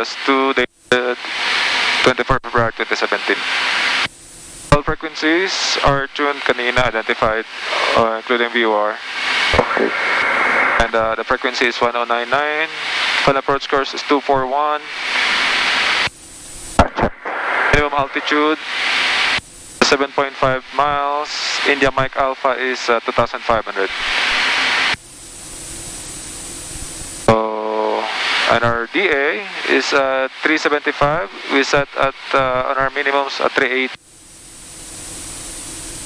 That's 2 days, 24 February 2017. All frequencies are tuned kanina, identified, including VOR. Okay. And the frequency is 1099. Full approach course is 241. Minimum altitude 7.5 miles. India Mike Alpha is 2,500. So, and our DA is 375. We set at on our minimums at 380.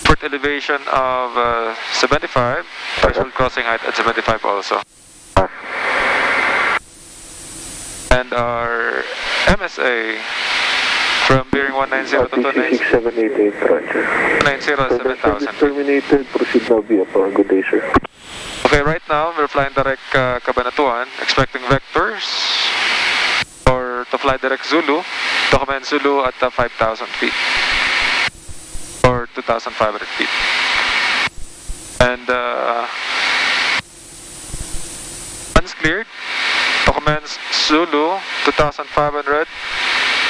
Port elevation of 75. Threshold crossing height at 75 also. And our MSA from bearing 190 to 290. 6788, roger. 290 7,000. Terminated, proceed now via power. Good day, sir. Okay, right now we're flying direct Cabanatuan, expecting vectors or to fly direct Zulu, to command Zulu at 5,000 feet or 2,500 feet. And once cleared, to command Zulu 2,500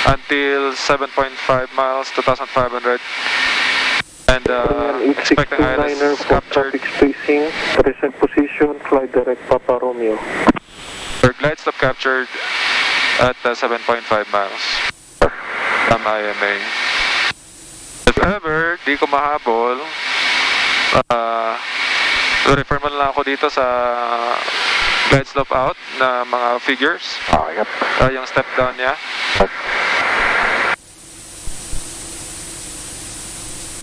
until 7.5 miles, 2,500. And expecting ILS captured. Traffic spacing, present position, fly direct Papa Romeo. Our glide slope captured at 7.5 miles from IMA. If ever, di ko mahabol, refer mo lang ako dito sa glide slope out na mga figures. Yep. Yung step down niya.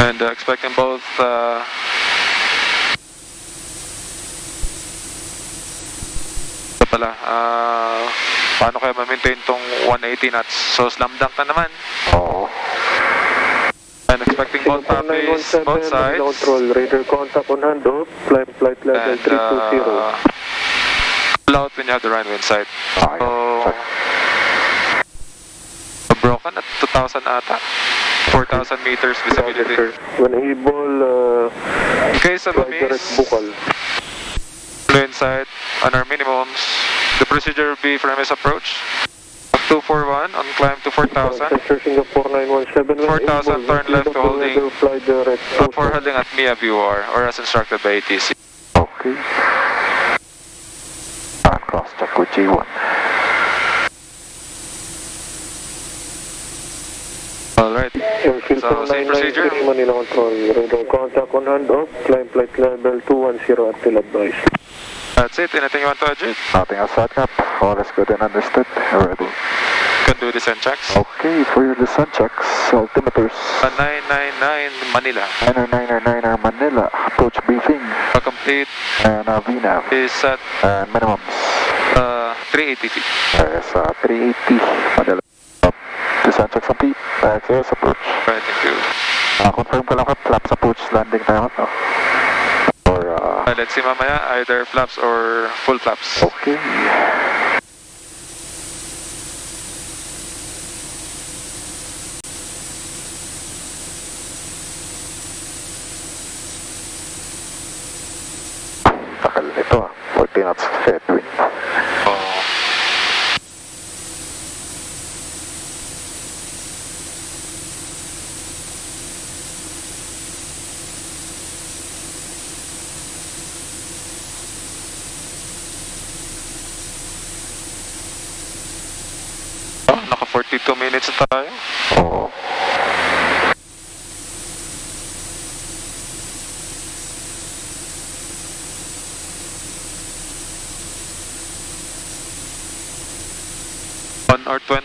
And expecting both ito pala, paano kaya ma-maintain tong 180 knots? So slam dunk na naman. Oo. And expecting both traffics, both sides. Control, radar contact on handoff, flight level 320. Pull out when you have the runway in sight. So, broken at 2,000 ata. 4,000 meters visibility. When able, in case of a miss, inside on our minimums, the procedure will be from his approach 241 on climb to 4,000. 4,000 turn left to holding for holding at MIA VOR or as instructed by ATC. Okay. Cross check with G1. Alright, so same procedure. Manila Control, radar contact on handoff, climb flight level 210 at till advice. That's it, anything you want to adjust? Nothing else, Cap. All is good and understood. Ready. Can do descent checks. Okay, for your descent checks, altimeters. 999 Manila. 999 Manila, approach briefing. Complete. And VNAV. Is set. And minimums. 380 feet. Yes, 380 Manila. Descent checks complete. Access approach. Right, thank you. Confirm ko lang ka, flaps approach landing tayo, no? Or, let's see mamaya, either flaps or full flaps. Okay. Takal nito 14 knots headwind. Naka 42 minutes na tayo. Oo. Or 20?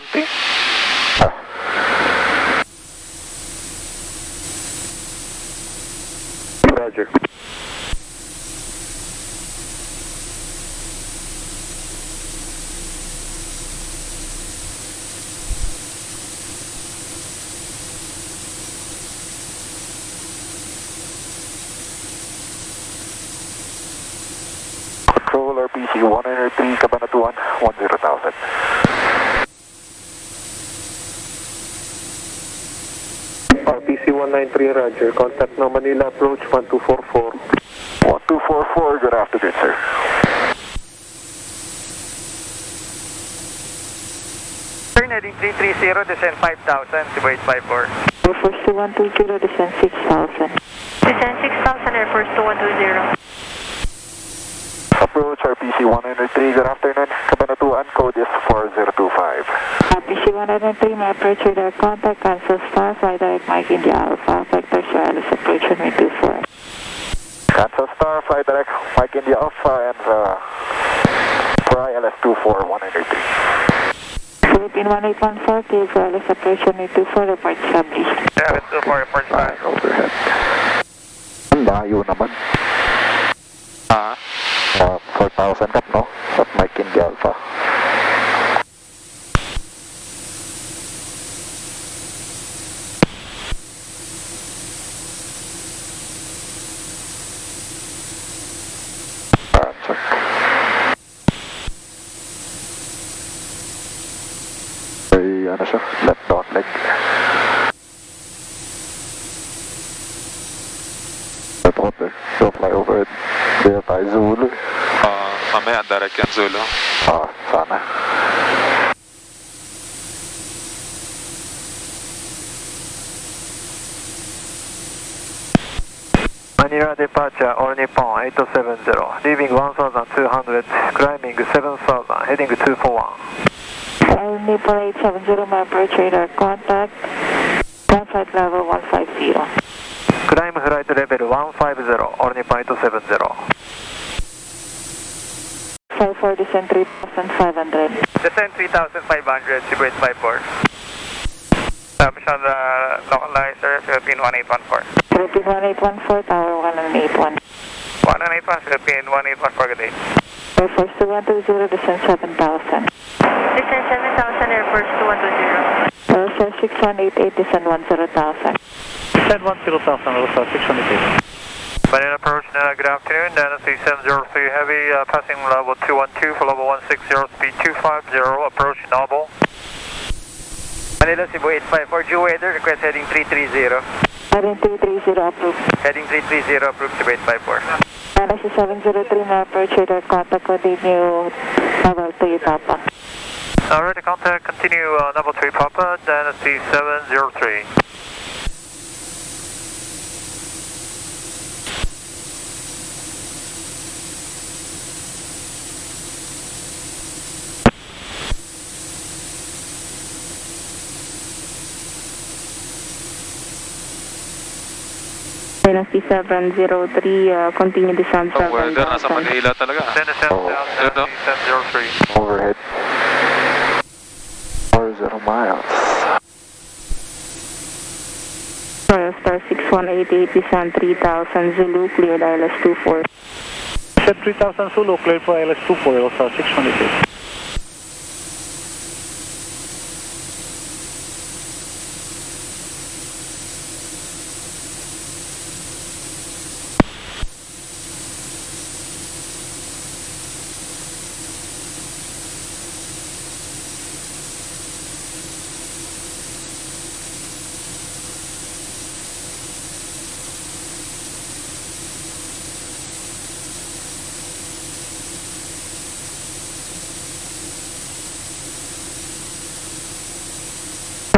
Roger. Control RPC 103 Cabanatuan 10,000. RPC 193, roger. Contact now Manila approach 1244. 1244, good afternoon, sir. turn, heading 330, descend 5,000, Cebu 854. Air Force 2120, descend 6,000. Descend 6,000, Air Force 2120. Approach RPC 103, good afternoon. Cabanatuan, code is 4025. RPC 103, my approach radar contact, cancel star, fly direct Mike India Alpha, vector ILS approach runway 24. Cancel star, fly direct Mike India Alpha, and for ILS 24, 103. Philippine 1814, KF ILS approach runway 24, report established. Yeah, let's do 4, report Right, overhead. Ang layo naman. 4,000 up, no? At Mike India Alpha. Check. Ay, ano siya? Left down leg. Helicopter. So fly overhead. Dito tayo Zulu. Mamaya, direct yan, Zulu. Sana. Manila departure, All Nippon 8270, leaving 1,200, climbing 7,000, heading 241. All Nippon 870, my approach radar contact, climb flight level 150. Climb flight level 150, All Nippon 8270. 54, descend 3,500. Descend 3,500, Cebu 854. Establish on the localizer, Philippine 1814. Philippine 1814, tower 1181. 181, Philippine 1814, good day. Air Force 2120, descend 7,000. Descend 7,000, Air Force 2120. Air Force 6188, descend 10,000. Descend 10,000, also 628. Manila approach, good afternoon, Dynasty 703 Heavy, passing level 212 for level 160, speed 250, approach Noble. Manila Cebu 854, due weather, request heading 330. Heading 330 approved. Heading 330, approved Cebu 854. Dynasty 703, my approach radar contact, continue level 3 Papa. Alright, contact, continue level 3 Papa, Dynasty 703. Dynasty 703, continue descent Ang weather, nasa 7,000. Manila talaga. Send a sound down, Yun, no? Dynasty 703. Overhead. 40 miles. Royal Star 6188, descend 3,000, Zulu, cleared ILS 24. Set 3,000 Zulu, cleared for ILS 24, also 628.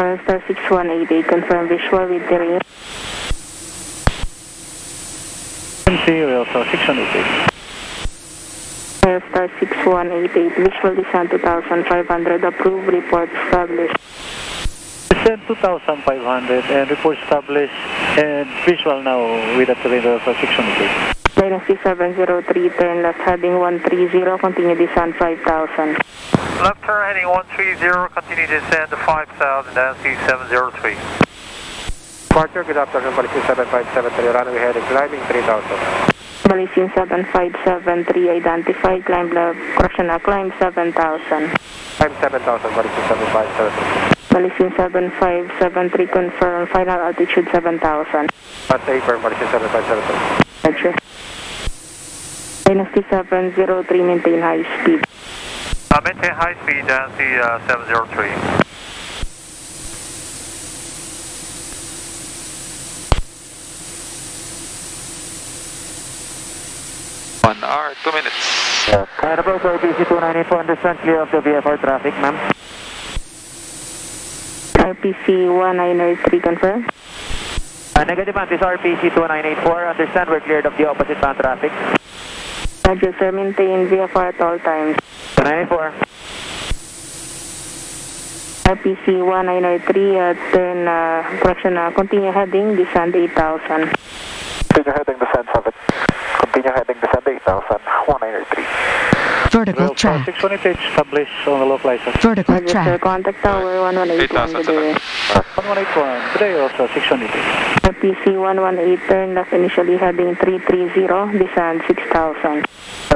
Royal Star 6188, confirm visual with terrain. Royal Star 628. Royal Star 6188, visual descent 2,500, approved, report established. Descend 2,500 and report established and visual now with the terrain Royal Star 628. Dynasty 703, turn left heading 130, continue descent 5,000. Left turn heading 130, continue descend to 5,000, Dynasty 703. Departure, good afternoon, Balisin 7573, runway heading climbing 3,000. Balisin 7573, identify, climb left, climb 7,000. Climb 7,000, Balisin 7573. Balisin 7573, confirm, final altitude 7,000. That's affirm, Balisin 7573. Roger. Dynasty 703, maintain high speed. Maintain high speed, Dynasty 703. One hour, 2 minutes. And approach RPC 294, understand clear of the VFR traffic, ma'am. RPC 1903, confirm. Negative ma'am, this is RPC 2984. Understand, we're cleared of the opposite bound traffic. Roger, sir. Maintain VFR at all times. 2984. RPC 1903, continue heading, descend 8,000. Continue heading, descend 7. Continue heading, descend 8,000, 1903. Vertical track. 618 established on the local license. Vertical Roger, sir. track. Contact tower 1181 today. 1181, today also 618. RPC 118, turn left, initially heading 330, descend 6,000.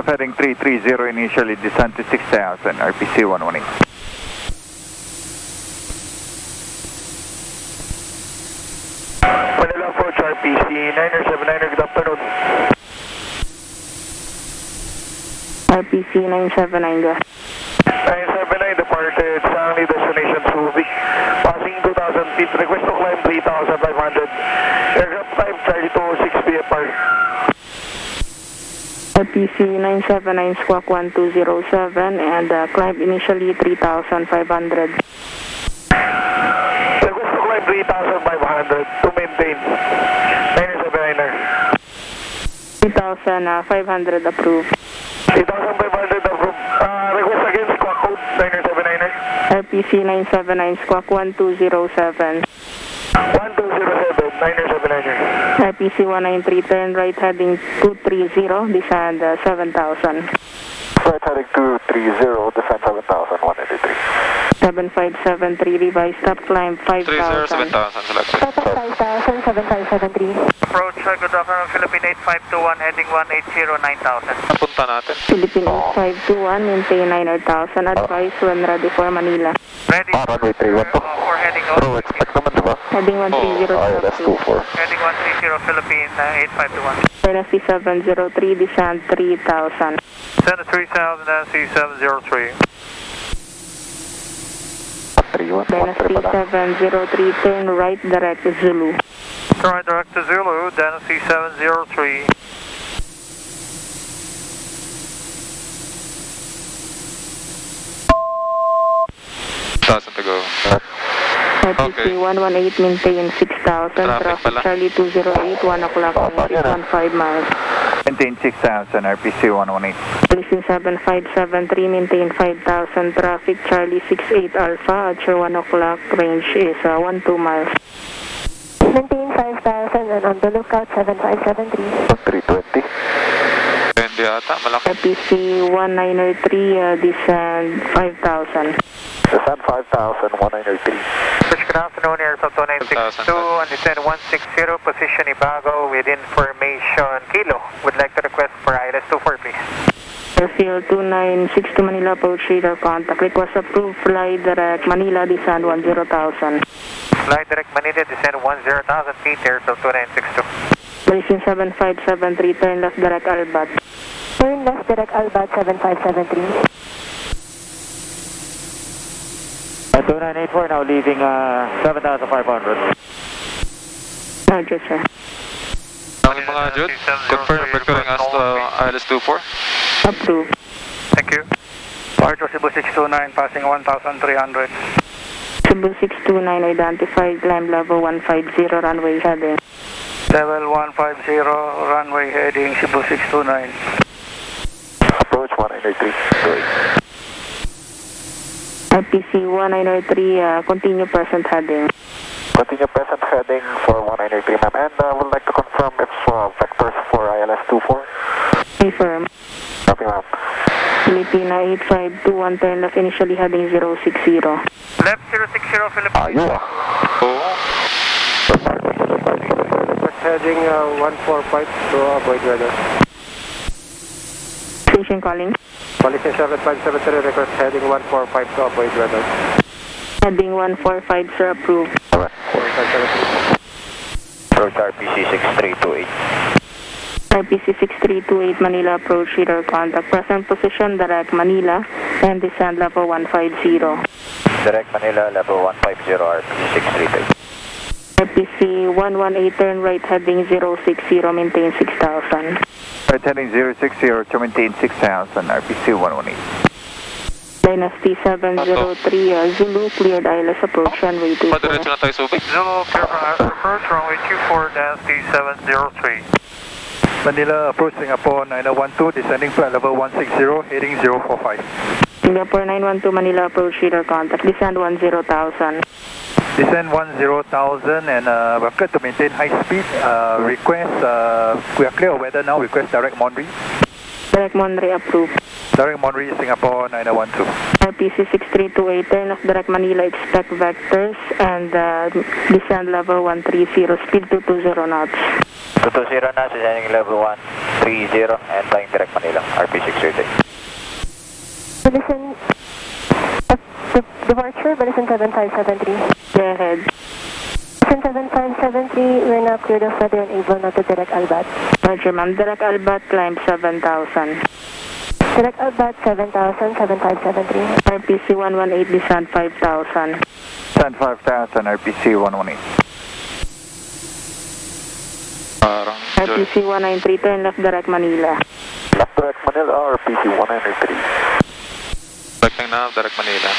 Heading 330 initially, descent to 6,000, RPC 118. Manila approach RPC 979, good afternoon. RPC 979, go. 979 departed, Sangli destination Subic. Passing 2,000 feet, request to climb 3,500. Aircraft type Charlie 206 PFR. RPC 979, squawk 1207, and climb initially 3,500. Request to climb 3,500 to maintain. 979er. 3,500 approved. 3,500 approved. Request again, squawk code 979er. RPC 979, squawk 1207. 1207, 979er. RPC 193, turn right heading 230, descend 7,000. Right heading 230, descend 7,000, 183. 7573, revised stop climb 5,000. 307,000 selected. 5,000, 7573. Approach, good afternoon, Philippine 8521, heading 180, 9,000. Napunta natin. Philippine 8521, maintain 9,000. Advise when ready for Manila. Ready runway 312. for heading Bro, expect naman diba? Heading 130, ILS 24. Heading 130, Philippine 8521. Turn C703, descend 3,000. Send 3,000 and C703. Dynasty 703, turn right direct Zulu. Turn right direct to Zulu, Dynasty 703. Thousand to go. RPC 118, maintain 6,000. Traffic pala. Charlie 208, 1 o'clock, 615 miles. Maintain 6,000, RPC 118. Listen 7573, maintain 5,000. Traffic Charlie 68 Alpha, at your 1 o'clock, range is 12 miles. Maintain 5,000 and on the lookout 7573. 320. Hindi ata, malaki. RPC 1903, descend 5,000. Descend 5,000, 193. Good afternoon, Airfield 2962, and descend 160, position Ibago with information Kilo. Would like to request for ILS 24, please. Airfield 2962 Manila, approach radar contact. Request approved, fly direct Manila, descend 10,000. Fly direct Manila, descend 10,000 feet, Airfield 2962. Listen 7573, turn left direct Albat. Turn left direct Albat 7573. 2984, now leaving 7,500. Roger, sir. Ang mga Jude, confirm vectoring as ILS 24. Approved. Thank you. Departure Cebu 629, passing 1,300. Cebu 629, identified, climb level 150, runway heading. Level 150, runway heading Cebu 629. Approach 193. RPC 1903, continue present heading. Continue present heading for 193, ma'am. And would like to confirm if vectors for ILS 24. Confirm. Copy, ma'am. Filipina 8521, turn left, initially heading 060. Left 060, Philippines. Oo. Heading 145 to avoid weather. Station calling. Policy 7573, request heading 145 to avoid weather. Heading 145, sir, approved. Alright. 4573. Approach RPC 6328. RPC 6328, Manila, approach radar contact. Present position, direct Manila, and descend level 150. Direct Manila, level 150, RPC 638. RPC 118, turn right heading 060, maintain 6,000. Right heading 060 to maintain 6,000, RPC 118. Dynasty 703, Zulu, cleared ILS approach runway 24. Padiretso na tayo Subic. Zulu, clear for approach, runway 24, Dynasty 703. Manila approach Singapore 9012, descending flight level 160, heading 045. Singapore 912, Manila approach, radar contact, descend 10,000. Descend 10,000 and we're clear to maintain high speed. Request, we are clear of weather now, request direct Monterey. Direct Monterey approved. Direct Monterey, Singapore 9012. RPC 6328, turn off direct Manila, expect vectors, and descend level 130, speed 220 knots. 220 knots, descending level 130 and flying direct Manila, RP630. Listen, departure, listen 7573. Go ahead. Listen 7573, we're now cleared of weather and able now to direct Albat. Roger, ma'am. Direct Albat, climb 7,000. Direct Albat 7000, 7573. RPC 118, descend 5,000. Descend 5,000, RPC 118. Parang RPC 193, turn left direct Manila. Left direct Manila, RPC 193. expecting na direct Manila.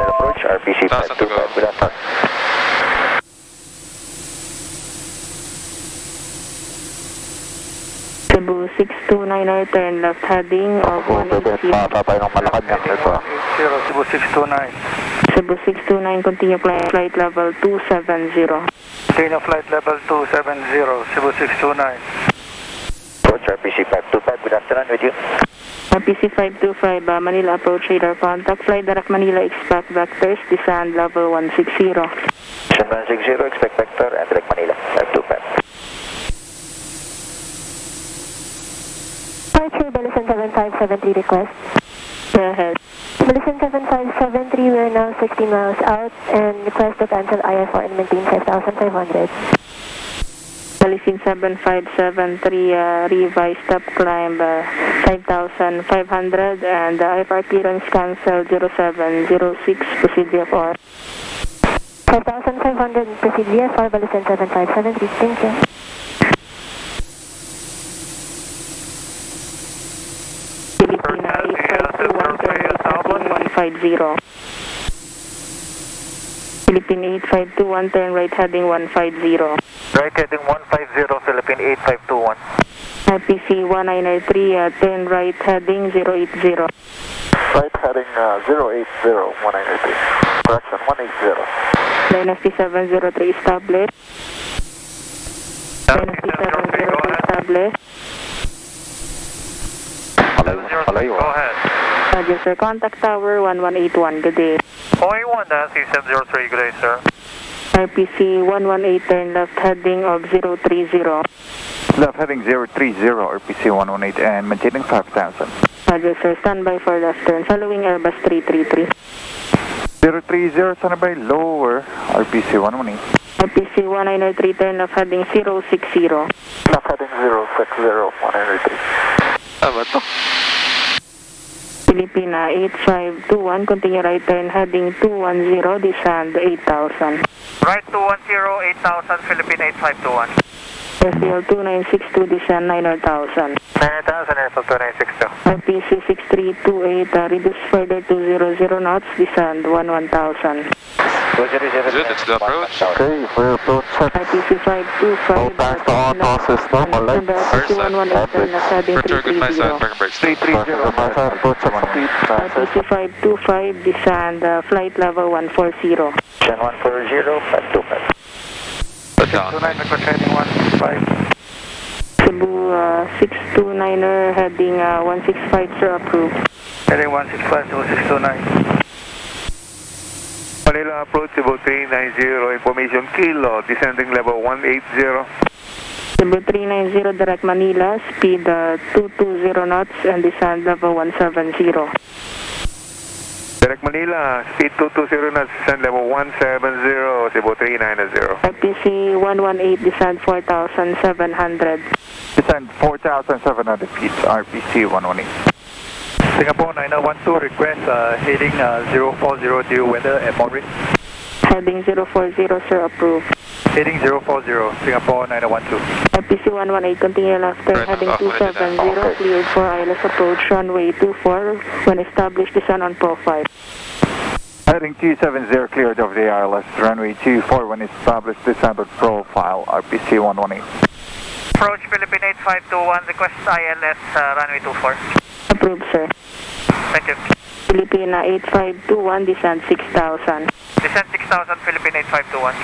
Approach RPC 525, good afternoon. Cebu 629, turn left heading of 180. Papay ng malakad niya. Ito. 80, Cebu 629. Cebu 629, continue flight level 270. Continue flight level 270, Cebu 629. Approach RPC 525, good afternoon with you. RPC 525, Manila approach radar contact, fly direct Manila, expect vectors, descend level 160. Descend 160, expect vector and direct Manila, 525. Departure, Belisan 7573 request. Go ahead. Belisan 7573, we're now 60 miles out and request to cancel IFR and maintain 5,500. Belisan 7573, revised up climb 5,500 and IFR clearance cancel 0706, proceed VFR. 5,500 proceed VFR, Belisan 7573, thank you. Filipina 8521, 150. Philippine 8521, turn right heading 150. Right heading 150, Philippine 8521. RPC 1993, turn right heading 080. Right heading 080, 193. Correction, 180. Dynasty 703 established. Dynasty 703 established. Palayo. Go ahead. Roger, sir. Contact tower 1181. Good day. Only one, Dynasty 703, good day, sir. RPC 118, turn left heading of 030. Left heading 030, RPC 118 and maintaining 5,000. Roger, sir. Standby for left turn. Following Airbus 333. 030, standby lower, RPC 118. RPC 1993, turn left heading 060. Left heading 060, 193. Ba to? Filipina 8521, continue right turn heading 210, descend 8,000. Right 210, 8,000, Philippine 8521. SCL 2962, descend 9,000. 9,000, Airfield 2962. RPC 6328, reduce further to 00 knots, descend 11,000. Good, it's the approach. Okay, for approach check. RPC 525, Back to auto system, alert. RPC 118, turn left heading Roger, good my side, 330. parking brakes. 330, my side, approach check complete. RPC 525, descend flight level 140. Descend 140, 525. Put down. 29, request heading 165. Cebu 629er heading 165, sir, approved. Heading 165, Cebu 629. Manila approach Cebu 390, information kilo, descending level 180. Cebu 390, direct Manila, speed 220 knots and descend level 170. Direct Manila, speed 220 knots, descend level 170, Cebu 390. RPC 118, descend 4,700. Descend 4,700 feet, RPC 118. Singapore 9012, request heading 040 due weather at Monterey. Heading 040, sir, approved. Heading 040, Singapore 9012. RPC 118, continue left turn, Right, heading off, 270, cleared for ILS approach, runway 24, when established, descend on profile. Heading 270 cleared of the ILS, runway 24 when established, descended profile, RPC 118. Approach Philippine 8521, request ILS runway 24. Approved, sir. Thank you. Philippine 8521, descend 6000. Descent 6000, Philippine 8521.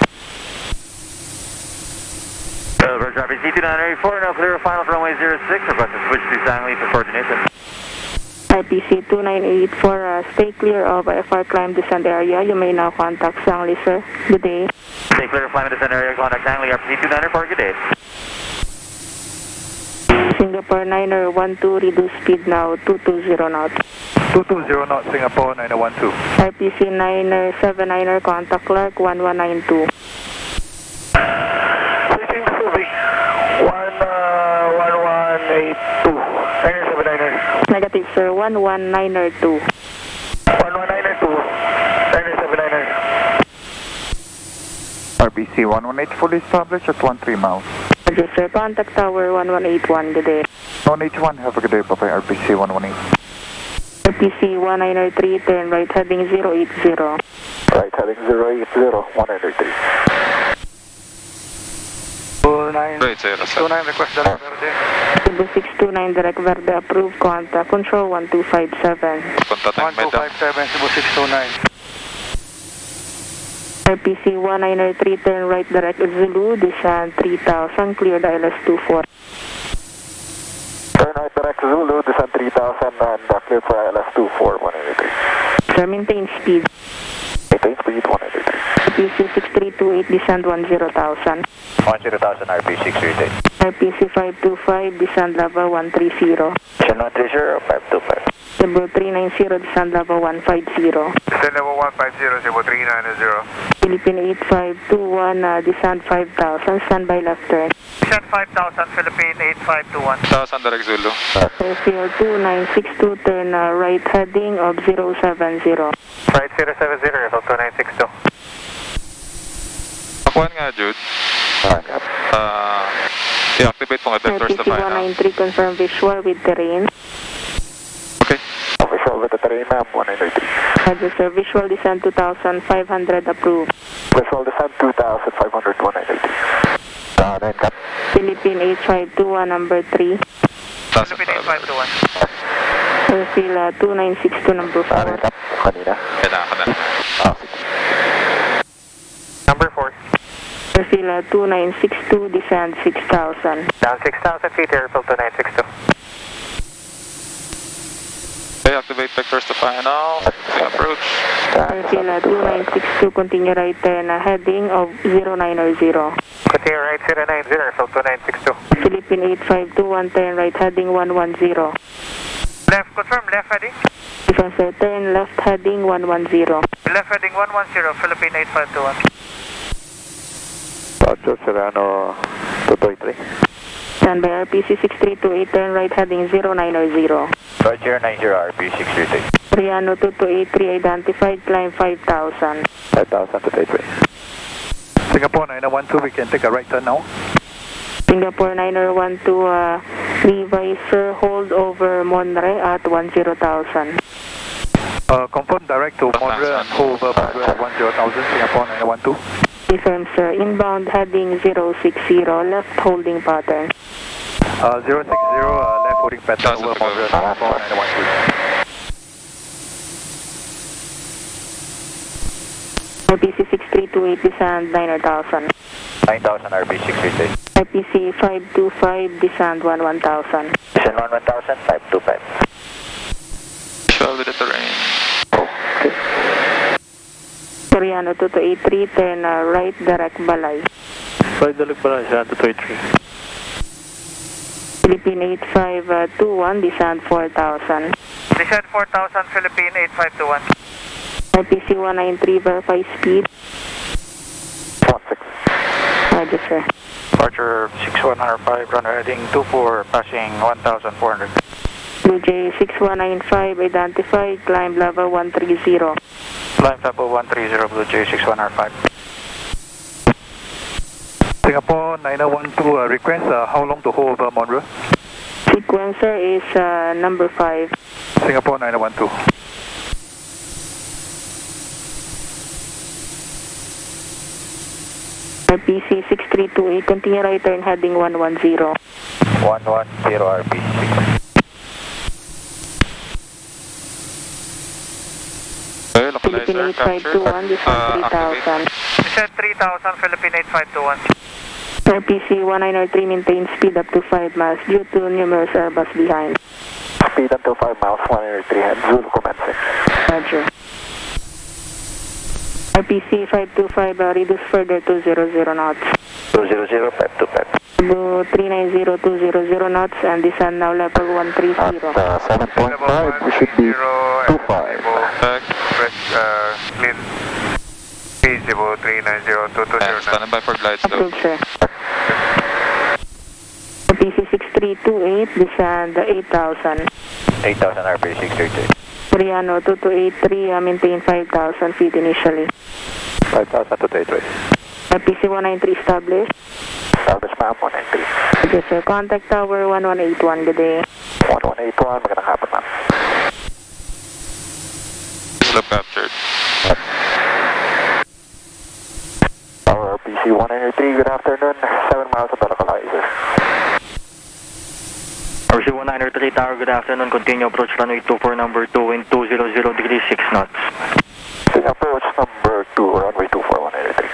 Roger, RPC 2984, now clear final for runway 06, request to switch to Sangley for coordination. RPC 2984, stay clear of FR climb descent area. You may now contact Sangley, sir. Good day. Stay clear of climate descent area, contact Sangley, RPC 2984, good day. Singapore 9012, reduce speed now, 220 knots. 220 knots, Singapore 9012. RPC 979er, contact Clark 1192. Switching to Subic. 1182. 979er. Negative, sir. 119er 2. 119er 2. 979er. RPC 118 fully established at 13 miles. Roger, sir. Contact tower 1181. Good day. 181, have a good day, bye-bye, RPC 118. RPC 193, turn right, heading 080. Right, heading 080. 193. 29, request direct verde. 629 direct verde approved. Contact control 1257. Punta tayong Meta. 1257, Cebu 629. RPC 193, turn right direct Zulu, descend 3000, cleared ILS 24. Turn right direct Zulu, descend 3000 and clear for ILS 24, 193. Sir, maintain speed. Maintain speed, 193. RPC 6328, descend 10,000. 10,000, RPC 638. RPC 525, descend level 130. Descent 130, 525. Cebu 390, descend level 150. Descend level 150, Cebu 390. Philippine 8521, descend 5000, standby left turn. Descent 5000, Philippine 8521. 1,000 direct Zulu. Airfield 2962, turn right heading of 070. Right 070, result 2962. Makuhan nga, Jude. I-activate mo nga vectors na RPC final. 193, confirm visual with terrain. Okay. Visual with the terrain map, 193. Roger, sir. Visual descent 2500 approved. Visual descent 2500, 193. Nine cut. Philippine 8521, number 3. Philippine 8521. Airfield 2962, number 4. Nine cut. Kanina. Kailangan ko na. Number 4. Airfield 2962, descend 6000. Down 6,000 feet, result 2962. Okay, activate vectors to final. Approach. Airfield 2962, continue right turn, heading of 090. Continue right 090, result 2962. Philippine 8521, turn right heading 110. Left, confirm, left heading. Because turn left heading 110. Left heading 110, Philippine 8521. Roger, Serrano 223. Standby RPC 6328, turn right heading 090. Roger, 90, RPC 638. Riano 2283, identified, climb 5000. 5000 to 83. Singapore 9012, we can take a right turn now. Singapore 9012, revise hold over Monterey at 10,000. Confirm direct to Monterey and hold over Monterey at 10,000, Singapore 9012. Confirm, sir. Inbound heading 060, left holding pattern. 060, left holding pattern over Monterey, Singapore 9012. RPC 6328, descend 9,000. 9,000, RPC 638. RPC 525, descend 11,000. Descent 11,000, 525. Visual with the terrain. Riano 2283, turn right, direct Balay. Right, direct Balay, Serrano 223. Philippine 8521, descend 4,000. Descent 4,000, Philippine 8521. RPC 193, verify speed. 16. Roger, sir. Departure 6105, runway heading 24, passing 1,400. Blue Jay 6195, identified, climb level 130. Climb level 130, Blue Jay 61R5. Singapore 9012, request how long to hold over Monroe? Sequencer is number 5. Singapore 9012. RPC 6328, continue right turn heading 110. 110 RPC. Okay, Philippine localizer captured. 8521, this one 3000. You said 3,000, Philippine 8521. RPC 1903, maintain speed up to 5 miles due to numerous Airbus behind. Speed until 5 miles, 103 head, Zulu commencing. Roger. RPC 525, reduce further to 00 knots. 200, 525. Blue 390200 knots and descend now level 130. 7.5, we should be 25. Clean. Feasible 390220. Standing by for glide slope. Approved, sir. RPC 6328, descend 8000. 8,000 RP 638. Mariano 2283, maintain 5000 feet initially. 5,000 to 83. RPC 193 established. Established ma'am, 193. Okay, sir. Contact tower 1181, good day. 1181, magandang hapon ma'am. Slope captured. Tower RPC 193, good afternoon. 7 miles of the localizer. RC 193 Tower, good afternoon. Continue approach runway 24 number 2 wind 200 degrees 6 knots. Approach number 2, runway 24, 193.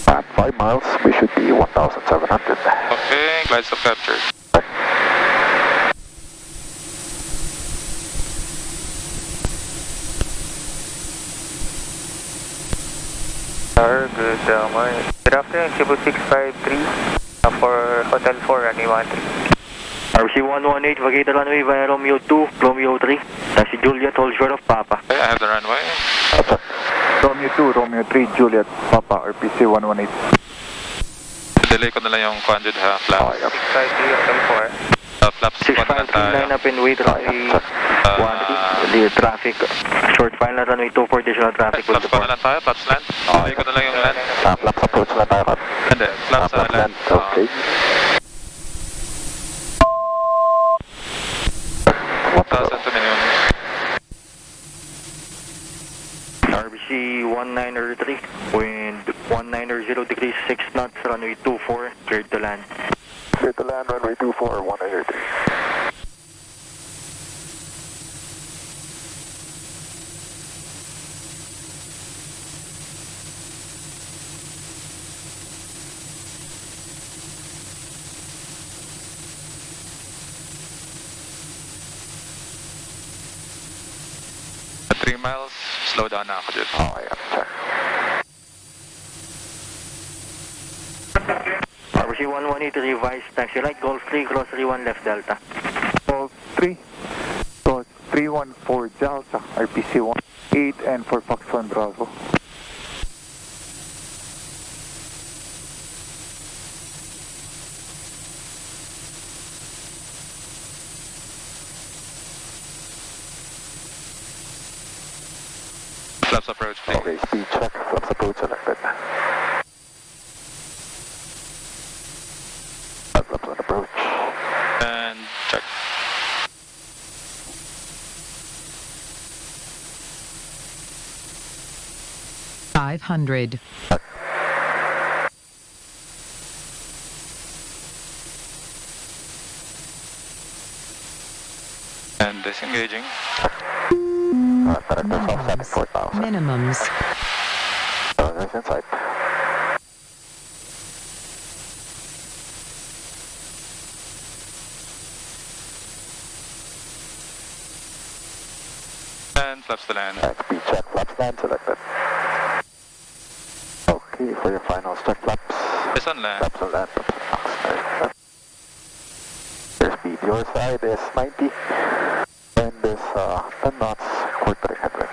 At 5 miles, we should be 1,700. Okay, glide slope captured. Good afternoon, Cebu 653 for Hotel 4, runway 13. RC 118, vacate the runway via Romeo 2, Romeo 3. Taxi Juliet, hold short of Papa. Okay, I have the runway. Romeo 2, Romeo 3, Juliet, Papa, RPC 118. Delay ko na lang yung conduit ha, flaps. 653 Hotel 4. Flaps, one na tayo. 6539 up and wait, runway 13. The traffic, short final runway 24, additional traffic will Flaps pa na depart. lang tayo, flaps land. Delay ko na lang yung land. Flaps approach na tayo. Hindi, flaps sa land. Okay. 1,000 to minimum. RBC 1903, wind 1900 degrees 6 knots, runway 24, cleared to land. Clear to land, runway 24, 193. At 3 miles, slow down na ako dito. Okay, sir. RBC 118, revised taxi right, Golf 3, cross 31 left Delta. Golf 3, Golf 314 Delta, RPC 18 and for Foxtrot Bravo. Flaps approach, please. Okay, speed check, flaps approach selected. Flaps on approach. And check. $500. And disengaging. Director's offset 4,000. Minimums. There's inside. And flaps to land. And speed check, flaps land selected. Okay, for your final check, flaps. It's on land. Flaps on land. Your speed, your side is 90. And this 10 knots, quarter headwind.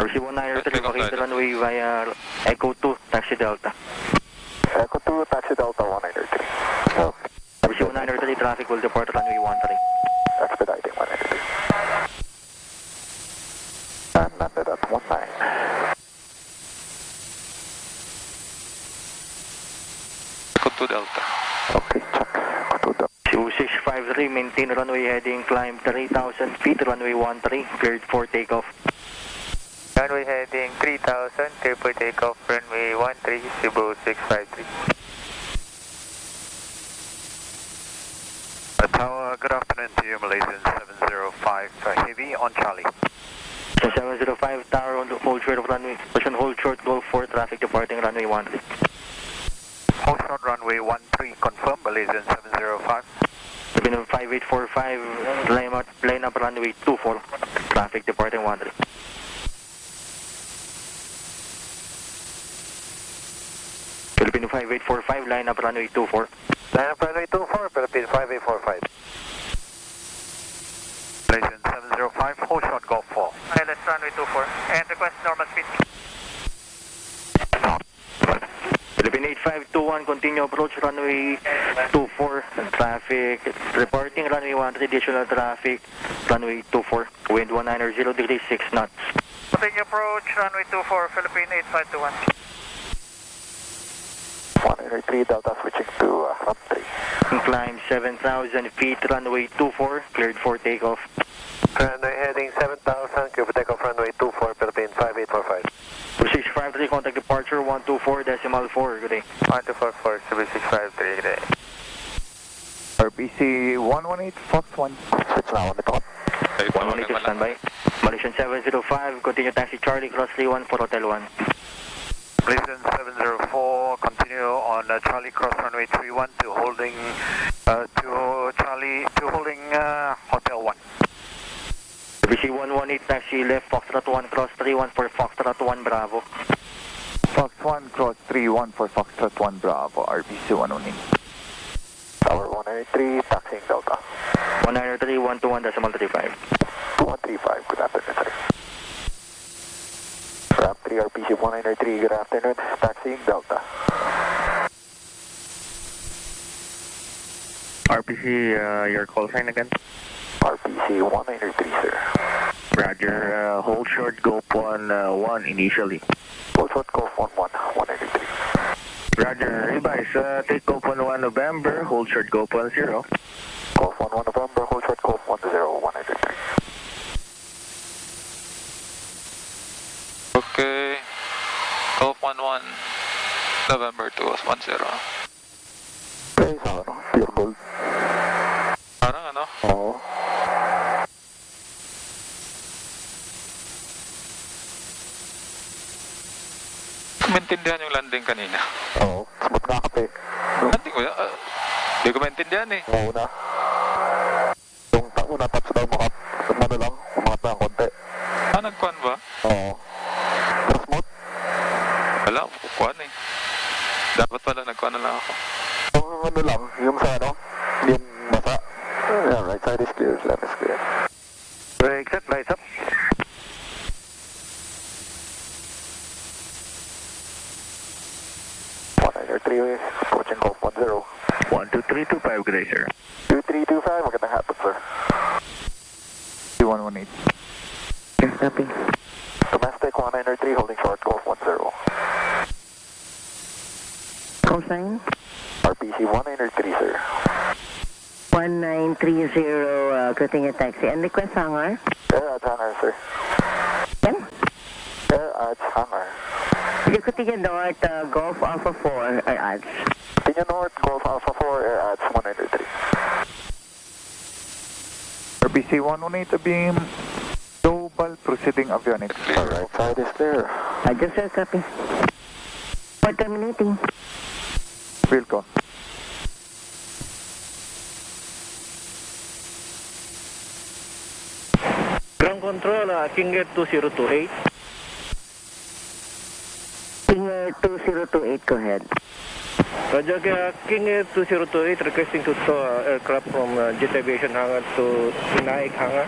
RPC 1903, pakita runway via Echo 2, Taxi Delta. Echo 2, Taxi Delta 1903. RPC 1903, traffic will depart runway 13. Expediting 193. And landed at 19. Echo 2 Delta. Okay, check. Echo 2 Delta. 2653, maintain runway heading, climb 3,000 feet, runway 13, cleared for takeoff. Runway heading 3000, clear for takeoff, runway 13, Cebu 653. Tower, good afternoon to you, Malaysian 705 Heavy on Charlie. 705, tower on the hold short of runway, position hold short, Golf 4, traffic departing runway 13. Hold short runway 13, confirm, Malaysian 705. Within 5845, line up runway 24, traffic departing 13. Philippine 5845, line up runway 24. Line up runway 24, Philippine 5845. Malaysian 705, hold short, Golf 4. ILS runway 24, and request normal speed. Philippine 8521, continue approach runway 24, traffic, reporting runway 13, additional traffic, runway 24, wind 190 degrees, 6 knots. Continue approach runway 24, Philippine 8521. 183 Delta switching to front 3. Climb 7,000 feet, runway 24, cleared for takeoff. Runway heading 7000, clear for takeoff, runway 24, Philippine 5845. 2653, contact departure 124.4, good day. 1244, Cebu 653, good day. RPC 118, Fox 1. Switch now on the top. 118, standby. Malaysian 705, continue taxi Charlie, cross 31 for Hotel 1. Malaysian 704, continue on Charlie cross runway 31 to holding Hotel 1. RPC 118, taxi left, Foxtrot 1, cross 31 for Foxtrot 1, Bravo. Fox 1, cross 31 for Foxtrot 1 Bravo, RPC 118. Tower 183, taxiing Delta. 193, 121.35. 2135, good afternoon, sir. Ramp 3, RPC 193, good afternoon, taxiing Delta. RPC, your call sign again? RPC 193, sir. Roger, hold short, go on 1 initially. Hold short, Golf 11, 193. Roger, revise, take go on 1 November, hold short, go on 0. Golf 11 November, hold short, Golf 10, 193. Okay. Golf 11, November 2 was 10. Okay, so pure gold. Parang ano? Oo. Maintindihan yung landing kanina. Oo, smooth nga kape. Landing ko, hindi ko maintindihan eh. Oo na. Yung una, touchdown mo ka, ano lang, umangat na ang konti. Nagkuhan ba? Oo. So smooth. Wala, kukuhan eh. Dapat pala nagkuhan na lang ako. Yung ano lang, yung sa ano, yung basa. Yeah, right side is clear, left is clear. Brake set, lights up. Three-way, approaching Golf 10. 12325, good day, sir. 2325, magandang hapon, sir. 118. Yes, copy. Domestic 193, holding short, Golf 10. Call sign? RPC 193, sir. 1930, cruising a taxi. And request hangar? Air Adds hangar, sir. Yan? Air Adds hangar. Sige, Continue North, Golf Alpha 4, Air Adds. Continue North, Golf Alpha 4, Air Adds 193. RPC 118 beam, global proceeding avionics. Right side is clear. Just sir, copy. For terminating. Wilco. Ground control, King Air 2028. King Air 2028, go ahead. Roger, King Air 2028 requesting to tow aircraft from Jet Aviation Hangar to Sinaig Hangar.